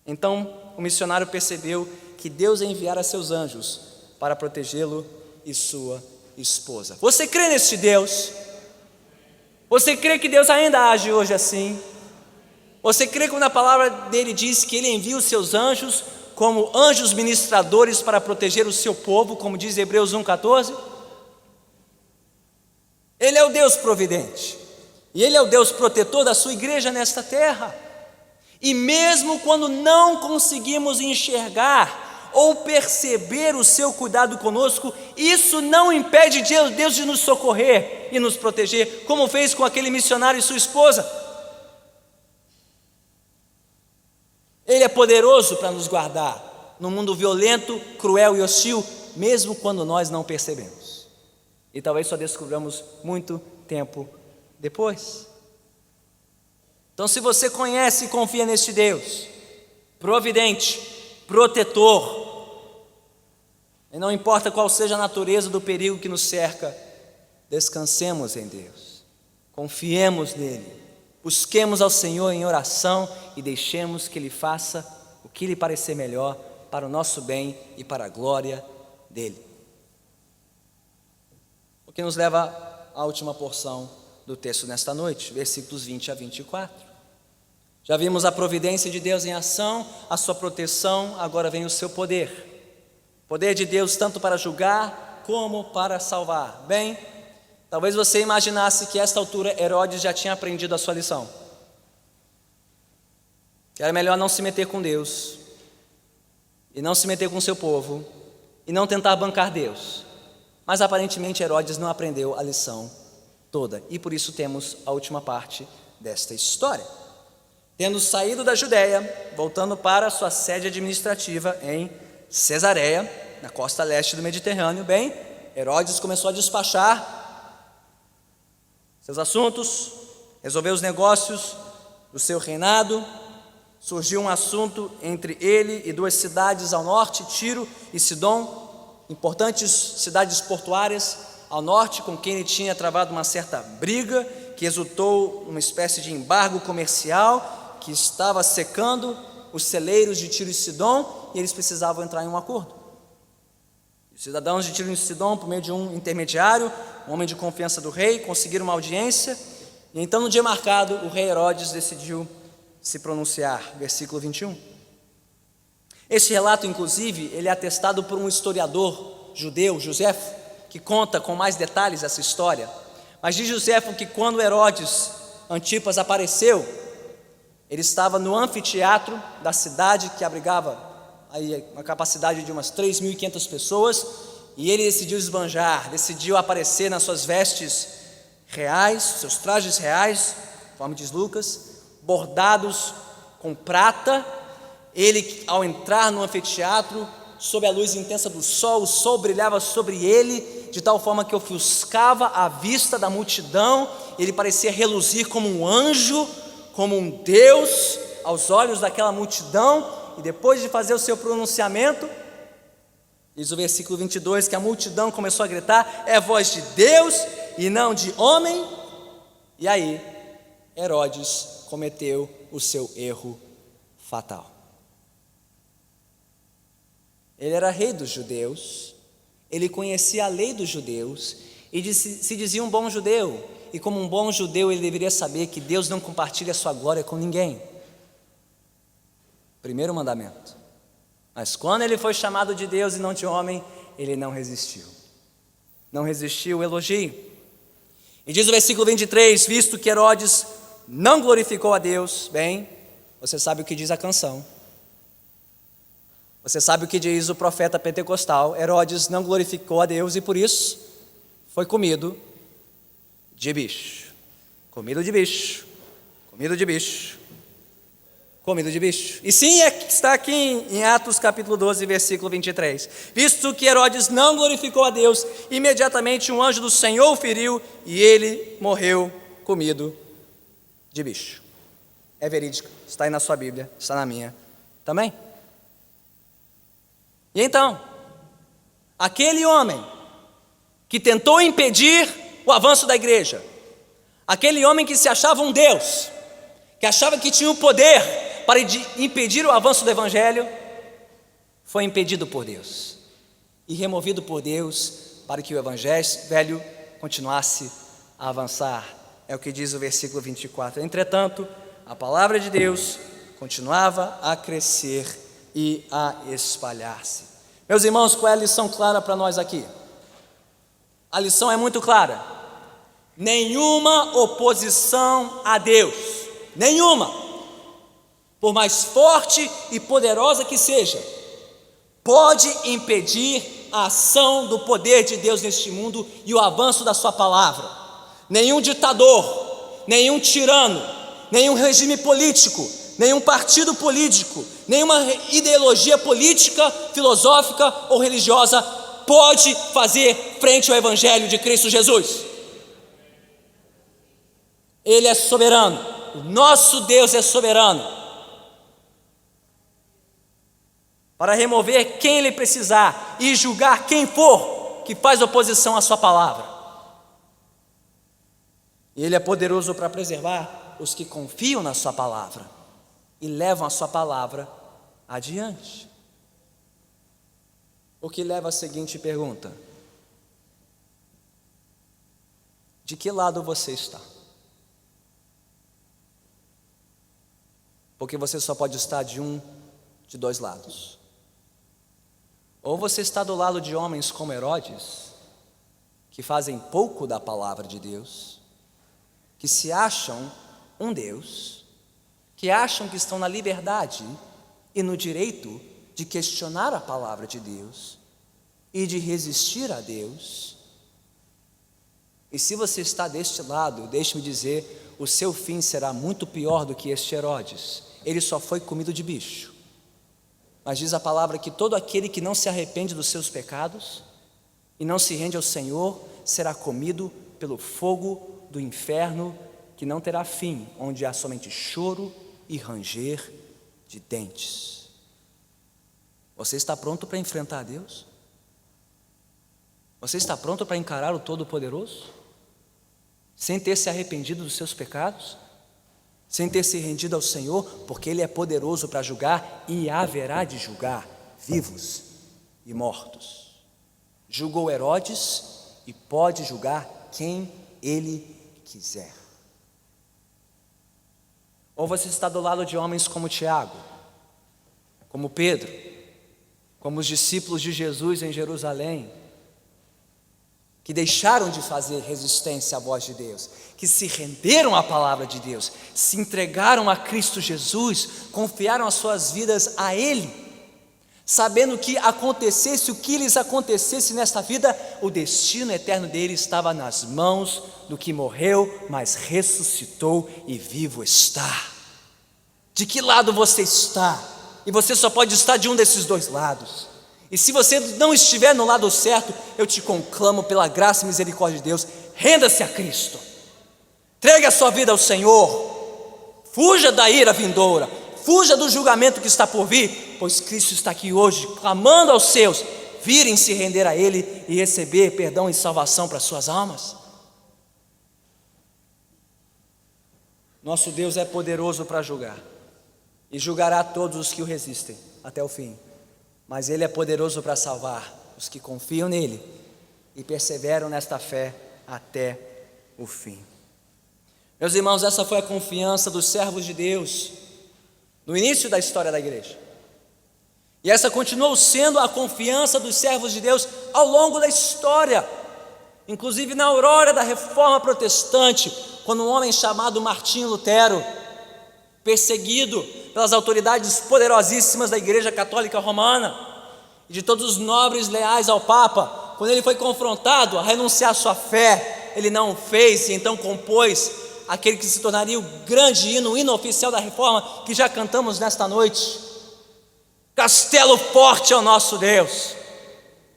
Então o missionário percebeu que Deus enviara seus anjos para protegê-lo e sua esposa. Você crê neste Deus? Você crê que Deus ainda age hoje assim? Você crê quando a palavra dele diz que ele envia os seus anjos como anjos ministradores para proteger o seu povo, como diz Hebreus 1,14? Ele é o Deus providente, e Ele é o Deus protetor da sua igreja nesta terra. E mesmo quando não conseguimos enxergar ou perceber o seu cuidado conosco, isso não impede Deus de nos socorrer e nos proteger, como fez com aquele missionário e sua esposa. Ele é poderoso para nos guardar num mundo violento, cruel e hostil, mesmo quando nós não percebemos. E talvez só descobramos muito tempo depois. Então, se você conhece e confia neste Deus providente, protetor, e não importa qual seja a natureza do perigo que nos cerca, descansemos em Deus, confiemos nele, busquemos ao Senhor em oração e deixemos que Ele faça o que lhe parecer melhor para o nosso bem e para a glória dele. O que nos leva à última porção do texto nesta noite, versículos 20 a 24. Já vimos a providência de Deus em ação, a sua proteção, agora vem o seu poder. Poder de Deus tanto para julgar como para salvar. Bem, talvez você imaginasse que a esta altura Herodes já tinha aprendido a sua lição. Que era melhor não se meter com Deus, e não se meter com o seu povo, e não tentar bancar Deus. Mas aparentemente Herodes não aprendeu a lição toda, e por isso temos a última parte desta história. Tendo saído da Judéia, voltando para sua sede administrativa em Cesareia, na costa leste do Mediterrâneo, bem, Herodes começou a despachar seus assuntos, resolver os negócios do seu reinado. Surgiu um assunto entre ele e duas cidades ao norte, Tiro e Sidom, importantes cidades portuárias ao norte, com quem ele tinha travado uma certa briga, que resultou numa espécie de embargo comercial, que estava secando os celeiros de Tiro e Sidom, e eles precisavam entrar em um acordo. Os cidadãos de Tiro e Sidom, por meio de um intermediário, um homem de confiança do rei, conseguiram uma audiência, e então no dia marcado, o rei Herodes decidiu se pronunciar, versículo 21. Este relato, inclusive, ele é atestado por um historiador judeu, Joséfo, que conta com mais detalhes essa história. Mas diz Joséfo que quando Herodes Antipas apareceu, ele estava no anfiteatro da cidade, que abrigava aí uma capacidade de umas 3.500 pessoas, e ele decidiu esbanjar, decidiu aparecer nas suas vestes reais, seus trajes reais, conforme diz Lucas, bordados com prata. Ele, ao entrar no anfiteatro, sob a luz intensa do sol, o sol brilhava sobre ele, de tal forma que ofuscava a vista da multidão. Ele parecia reluzir como um anjo, como um Deus, aos olhos daquela multidão. E depois de fazer o seu pronunciamento, diz o versículo 22, que a multidão começou a gritar: é voz de Deus e não de homem. E aí, Herodes cometeu o seu erro fatal. Ele era rei dos judeus, ele conhecia a lei dos judeus e se dizia um bom judeu, e como um bom judeu ele deveria saber que Deus não compartilha a sua glória com ninguém. Primeiro mandamento. Mas quando ele foi chamado de Deus e não de homem, ele não resistiu. Não resistiu o elogio. E diz o versículo 23, visto que Herodes não glorificou a Deus, bem, você sabe o que diz a canção. Você sabe o que diz o profeta pentecostal. Herodes não glorificou a Deus e por isso foi comido de bicho. Comido de bicho. Comido de bicho. Comido de bicho. E sim, está aqui em Atos capítulo 12, versículo 23. Visto que Herodes não glorificou a Deus, imediatamente um anjo do Senhor o feriu e ele morreu comido de bicho. É verídico, está aí na sua Bíblia, está na minha também. E então, aquele homem que tentou impedir o avanço da igreja, aquele homem que se achava um Deus, que achava que tinha o poder para impedir o avanço do evangelho, foi impedido por Deus e removido por Deus para que o evangelho continuasse a avançar. É o que diz o versículo 24. Entretanto, a palavra de Deus continuava a crescer e a espalhar-se. Meus irmãos, qual é a lição clara para nós aqui? A lição é muito clara. nenhuma oposição a Deus, nenhuma, por mais forte e poderosa que seja, pode impedir a ação do poder de Deus neste mundo e o avanço da sua palavra. Nenhum ditador, nenhum tirano, nenhum regime político, nenhum partido político, nenhuma ideologia política, filosófica ou religiosa pode fazer frente ao Evangelho de Cristo Jesus. Ele é soberano, o nosso Deus é soberano, para remover quem Ele precisar e julgar quem for que faz oposição à sua palavra. E Ele é poderoso para preservar os que confiam na sua palavra e levam a sua palavra adiante. O que leva à seguinte pergunta: de que lado você está? Porque você só pode estar de dois lados. Ou você está do lado de homens como Herodes, que fazem pouco da palavra de Deus, que se acham um Deus, que acham que estão na liberdade e no direito de questionar a palavra de Deus e de resistir a Deus. E se você está deste lado, deixe-me dizer, o seu fim será muito pior do que este Herodes. Ele só foi comido de bicho. Mas diz a palavra que todo aquele que não se arrepende dos seus pecados e não se rende ao Senhor será comido pelo fogo do inferno, que não terá fim, onde há somente choro e ranger de dentes. Você está pronto para enfrentar Deus? Você está pronto para encarar o Todo-Poderoso? Sem ter se arrependido dos seus pecados? Sem ter se rendido ao Senhor, porque Ele é poderoso para julgar e haverá de julgar vivos e mortos. Julgou Herodes e pode julgar quem Ele quiser. Ou você está do lado de homens como Tiago, como Pedro, como os discípulos de Jesus em Jerusalém, que deixaram de fazer resistência à voz de Deus, que se renderam à palavra de Deus, se entregaram a Cristo Jesus, confiaram as suas vidas a Ele, sabendo que acontecesse o que lhes acontecesse nesta vida, o destino eterno dele estava nas mãos do que morreu, mas ressuscitou e vivo está. De que lado você está? E você só pode estar de um desses dois lados. E se você não estiver no lado certo, eu te conclamo pela graça e misericórdia de Deus, renda-se a Cristo, entregue a sua vida ao Senhor, fuja da ira vindoura, fuja do julgamento que está por vir, pois Cristo está aqui hoje, clamando aos seus, virem se render a Ele e receber perdão e salvação para suas almas. Nosso Deus é poderoso para julgar, e julgará todos os que o resistem até o fim. Mas Ele é poderoso para salvar os que confiam nele e perseveram nesta fé até o fim. Meus irmãos, essa foi a confiança dos servos de Deus no início da história da igreja. E essa continuou sendo a confiança dos servos de Deus ao longo da história. Inclusive na aurora da Reforma Protestante, quando um homem chamado Martinho Lutero, perseguido pelas autoridades poderosíssimas da Igreja Católica Romana e de todos os nobres leais ao Papa, quando ele foi confrontado a renunciar à sua fé, ele não o fez e então compôs aquele que se tornaria o grande hino, o hino oficial da Reforma, que já cantamos nesta noite. Castelo forte é o nosso Deus,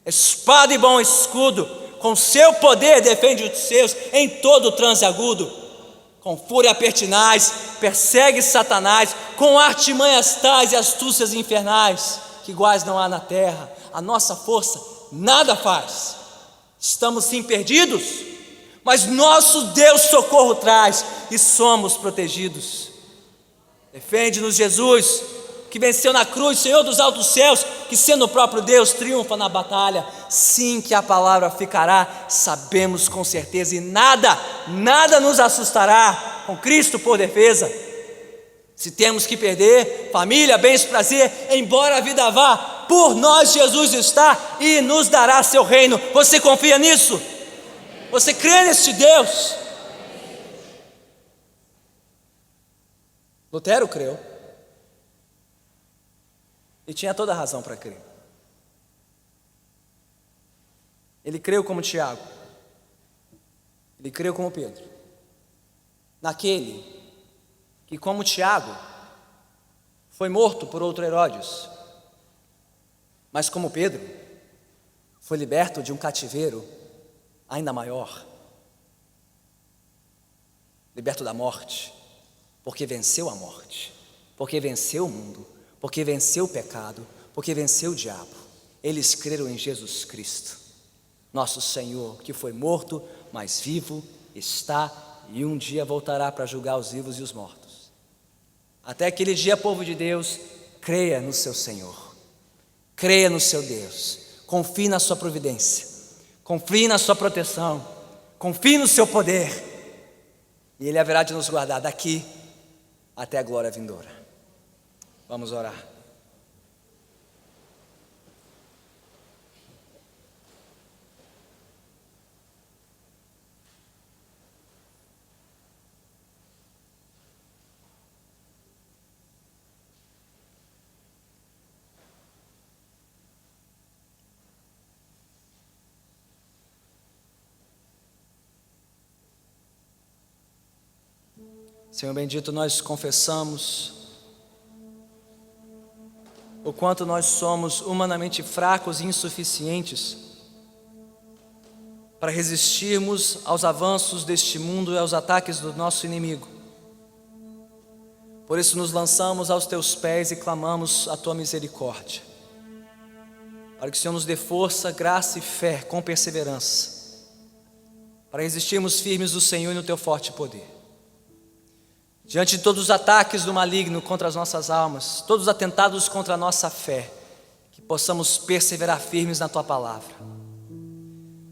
espada e bom escudo, com seu poder defende os seus em todo o transe agudo. Com fúria pertinaz, persegue Satanás, com artimanhas tais e astúcias infernais, que iguais não há na terra. A nossa força nada faz. Estamos sim perdidos, mas nosso Deus socorro traz e somos protegidos. Defende-nos, Jesus, que venceu na cruz, Senhor dos altos céus, que sendo o próprio Deus triunfa na batalha. Sim, que a palavra ficará, sabemos com certeza, e nada nos assustará, com Cristo por defesa. Se temos que perder família, bens, prazer, embora a vida vá, por nós Jesus está e nos dará seu reino. Você confia nisso? Você crê neste Deus? Lutero creu. E tinha toda a razão para crer. Ele creu como Tiago. Ele creu como Pedro. Naquele que, como Tiago, foi morto por outro Herodes, mas como Pedro, foi liberto de um cativeiro ainda maior. Liberto da morte, porque venceu a morte, porque venceu o mundo, porque venceu o pecado, porque venceu o diabo. Eles creram em Jesus Cristo, nosso Senhor, que foi morto, mas vivo está e um dia voltará para julgar os vivos e os mortos. Até aquele dia, povo de Deus, creia no seu Senhor, creia no seu Deus, confie na sua providência, confie na sua proteção, confie no seu poder, e Ele haverá de nos guardar daqui até a glória vindoura. Vamos orar. Senhor bendito, nós confessamos o quanto nós somos humanamente fracos e insuficientes para resistirmos aos avanços deste mundo e aos ataques do nosso inimigo. Por isso nos lançamos aos teus pés e clamamos a tua misericórdia, para que o Senhor nos dê força, graça e fé com perseverança, para resistirmos firmes do Senhor e no teu forte poder. Diante de todos os ataques do maligno contra as nossas almas, todos os atentados contra a nossa fé, que possamos perseverar firmes na tua palavra,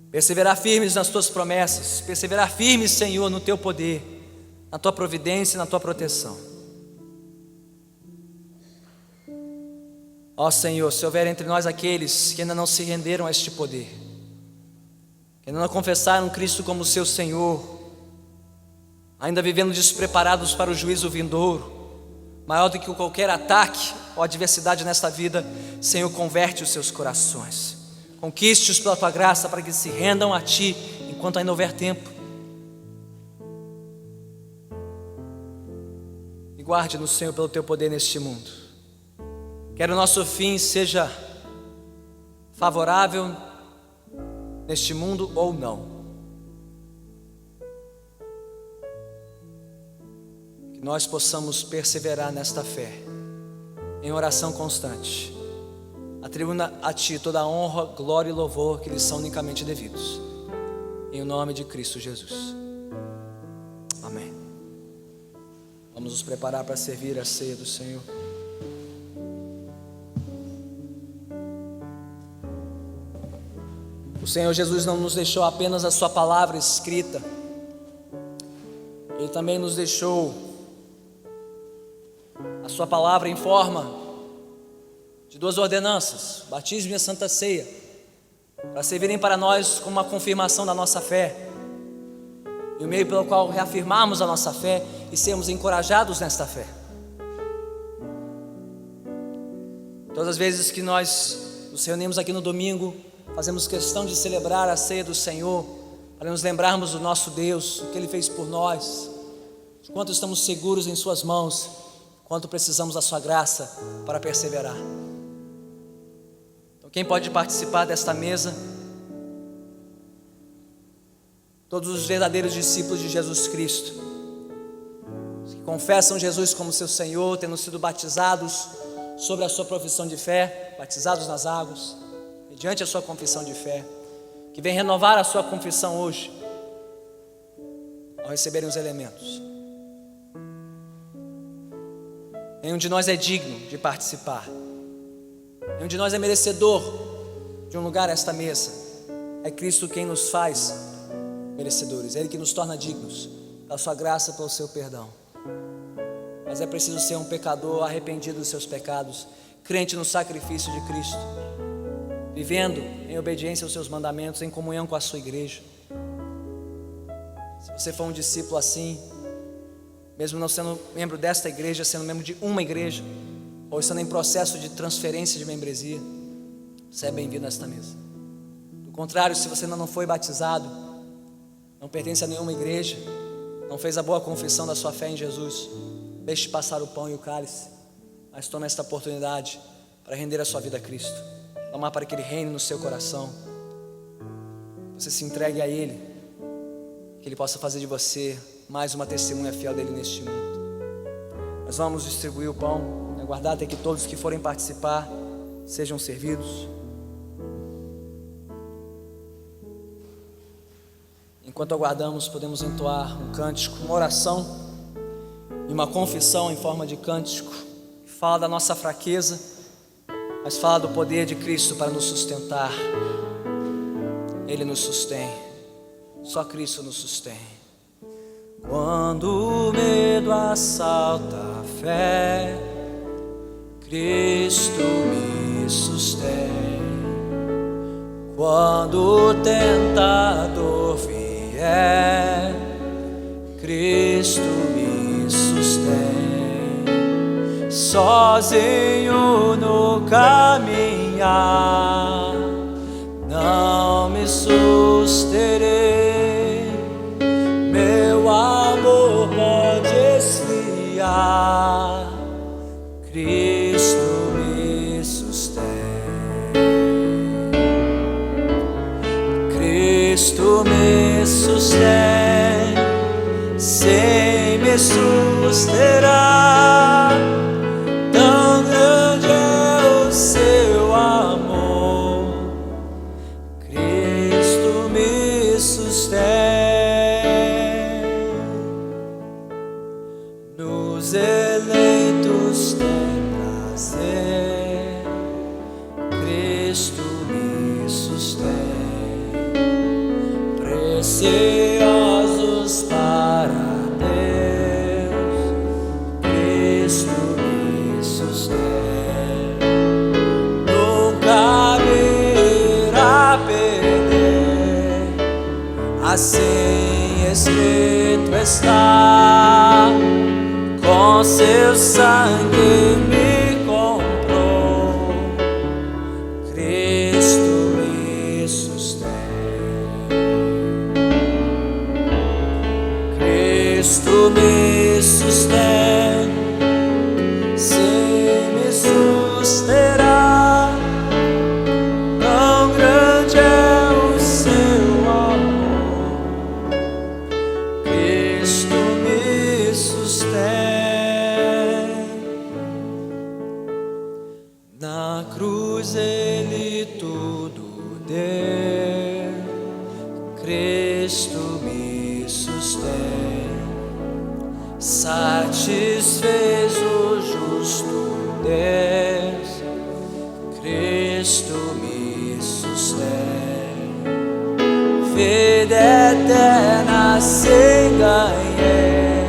perseverar firmes nas tuas promessas, perseverar firmes, Senhor, no teu poder, na tua providência e na tua proteção. Ó Senhor, se houver entre nós aqueles que ainda não se renderam a este poder, que ainda não confessaram Cristo como seu Senhor, ainda vivendo despreparados para o juízo vindouro, maior do que qualquer ataque ou adversidade nesta vida, Senhor, converte os seus corações, conquiste-os pela tua graça, para que se rendam a ti, enquanto ainda houver tempo, e guarde-nos, Senhor, pelo teu poder neste mundo. Quer o nosso fim seja favorável neste mundo ou não, que nós possamos perseverar nesta fé, em oração constante, atribuindo a Ti toda a honra, glória e louvor que lhes são unicamente devidos, em nome de Cristo Jesus, amém. Vamos nos preparar para servir a ceia do Senhor. O Senhor Jesus não nos deixou apenas a sua palavra escrita, Ele também nos deixou a sua palavra em forma de duas ordenanças, batismo e a Santa Ceia, para servirem para nós como uma confirmação da nossa fé, e o meio pelo qual reafirmarmos a nossa fé e sermos encorajados nesta fé. Todas as vezes que nós nos reunimos aqui no domingo, fazemos questão de celebrar a ceia do Senhor, para nos lembrarmos do nosso Deus, o que Ele fez por nós, de quanto estamos seguros em suas mãos, quanto precisamos da sua graça para perseverar. Então, quem pode participar desta mesa? Todos os verdadeiros discípulos de Jesus Cristo, os que confessam Jesus como seu Senhor, tendo sido batizados sobre a sua profissão de fé, batizados nas águas, mediante a sua confissão de fé, que vem renovar a sua confissão hoje, ao receberem os elementos. Nenhum de nós é digno de participar, nenhum de nós é merecedor de um lugar a esta mesa. É Cristo quem nos faz merecedores, é Ele que nos torna dignos, pela sua graça, pelo seu perdão. Mas é preciso ser um pecador arrependido dos seus pecados, crente no sacrifício de Cristo, vivendo em obediência aos seus mandamentos, em comunhão com a sua igreja. Se você for um discípulo assim, mesmo não sendo membro desta igreja, sendo membro de uma igreja, ou estando em processo de transferência de membresia, você é bem-vindo a esta mesa. Do contrário, se você ainda não foi batizado, não pertence a nenhuma igreja, não fez a boa confissão da sua fé em Jesus, deixe passar o pão e o cálice, mas tome esta oportunidade para render a sua vida a Cristo, clamar para que Ele reine no seu coração, você se entregue a Ele, que Ele possa fazer de você mais uma testemunha fiel dEle neste mundo. Nós vamos distribuir o pão, aguardar até que todos que forem participar sejam servidos. Enquanto aguardamos, podemos entoar um cântico, uma oração e uma confissão em forma de cântico, que fala da nossa fraqueza, mas fala do poder de Cristo para nos sustentar. Ele nos sustém, só Cristo nos sustém. Quando o medo assalta a fé, Cristo me sustém. Quando o tentador vier, Cristo me sustém. Sozinho no caminhar, não me susterei. Meu amor pode esfriar, Cristo me sustém. Cristo me sustém, sem me susterá. Tão grande é o seu amor, Cristo me sustém. Nos eleitos tem prazer, Cristo me sustém. Preciosos para Deus, Cristo me sustém. Nunca me irá perder, assim escrito está. Com seu sangue me comprou, Cristo me sustém. Cristo me sustém, sem me susterá. Tão grande é o seu amor, Cristo me sustém. Na cruz Ele tudo deu, Cristo me sustém. Satisfez o justo Deus, Cristo me sustém. Vida eterna sem ganhei,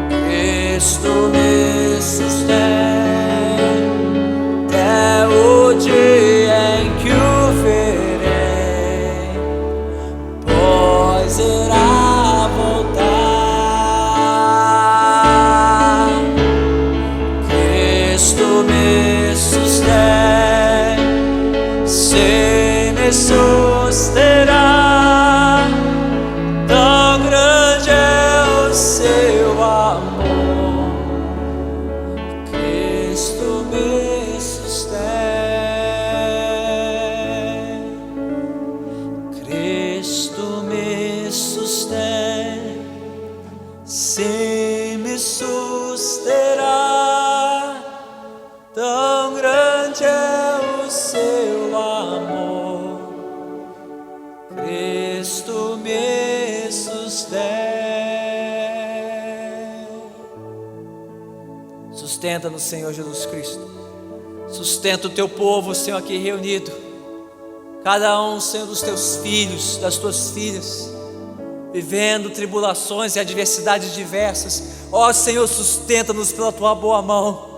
Cristo me sustém. Até o dia em que o verei, pois irá voltar. Cristo me sustém, sem me susterá. Tão grande é o seu amor, Cristo me sustém. Cristo me sustém, sem me susterá. Tão grande é o seu amor, Cristo me sustém. Sustenta no Senhor Jesus Cristo. Sustenta o teu povo, Senhor, aqui reunido. Cada um, Senhor, dos teus filhos, das tuas filhas, vivendo tribulações e adversidades diversas. Ó Senhor, sustenta-nos pela tua boa mão.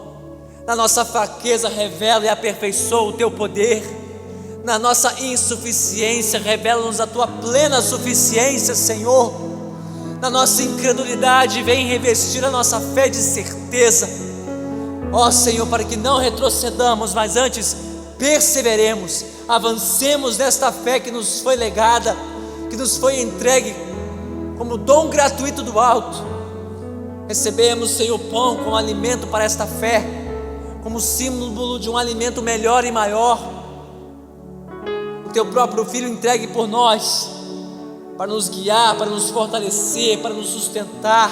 Na nossa fraqueza, revela e aperfeiçoa o teu poder. Na nossa insuficiência, revela-nos a tua plena suficiência, Senhor. na nossa incredulidade, vem revestir a nossa fé de certeza. Ó Senhor, para que não retrocedamos, mas antes perseveremos, avancemos nesta fé que nos foi legada, que nos foi entregue como dom gratuito do alto. Recebemos, Senhor, pão como alimento para esta fé, como símbolo de um alimento melhor e maior, o Teu próprio Filho entregue por nós, para nos guiar, para nos fortalecer, para nos sustentar,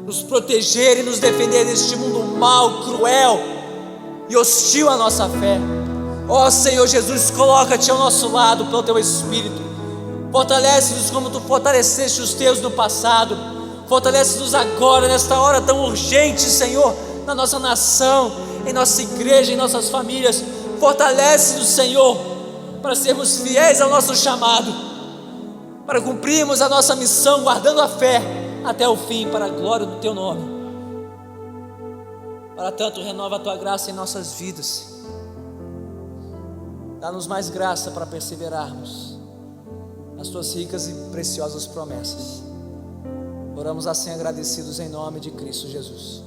nos proteger e nos defender deste mundo mau, cruel e hostil à nossa fé. Ó Senhor Jesus, coloca-te ao nosso lado pelo Teu Espírito, fortalece-nos como Tu fortaleceste os Teus no passado, fortalece-nos agora, nesta hora tão urgente, Senhor, na nossa nação, em nossa igreja, em nossas famílias. Fortalece-nos, Senhor, para sermos fiéis ao nosso chamado, para cumprirmos a nossa missão, guardando a fé até o fim, para a glória do Teu nome. Para tanto, renova a Tua graça em nossas vidas, dá-nos mais graça para perseverarmos nas Tuas ricas e preciosas promessas. Oramos assim agradecidos em nome de Cristo Jesus.